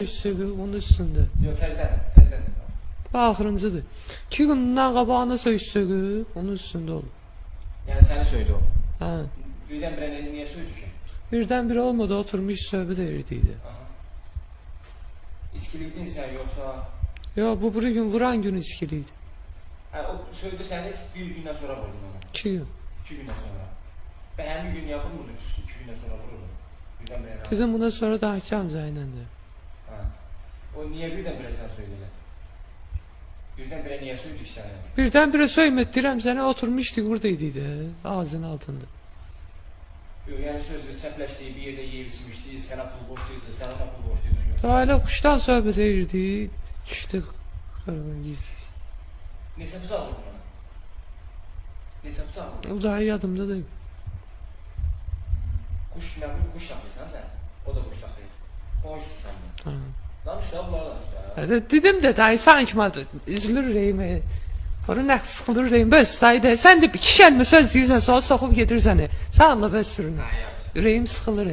Üstü onun üstündə. Yox, təzdən. Bu axırıncıdır. 2 gündən qabağına söysüğü onun üstündə olur. Yəni səni söydü o. Hə. Birdən-birə niyə söydü ki? Birdən-birə olmadı, oturmuş söhbət edirdi. İçkilikdin sən yoxsa? Yox, bu gün vuran gün içkiliydi. Hə, o söydü səni bir gündən sonra vurdun onu. 2 gün. 2 gündən sonra. Və həmin gün yaxın vurdu ki, 2 gündən sonra vurdu. Birdən-birə. Dedim bundan sonra da hakim zəynəndir. O niyə birdən-birə sən söydülər? Birdən-birə niyə söydük səni? Birdən-birə söyməd, deyirəm sənə oturmuşdu, buradaydı də, ağzının altında. Yox, yəni sözü çəpləşdiyi bir yerdə yeyib içmişdi, sənə pul borcluydu, sənə da pul borcluydu. Daha elə quşdan söhbət edirdi, düşdük. Neçə bıçaq vurdu ona? Neçə bıçaq vurdu? O daha yadımda deyil. Quş nə bu? Quş saxlayırsan sən? O da quş saxlayır. Qonşusun sən. Danış da, bunlar danış da. Dedim də dayı sanki məndə üzülür ürəyimə. Onu nə sıxılır ürəyim. Bəs dayı də sən də 2 kəlmə söz deyirsən, sonra soxub gedirsən. Sən Allah bəs sürünə. Ürəyim sıxılır.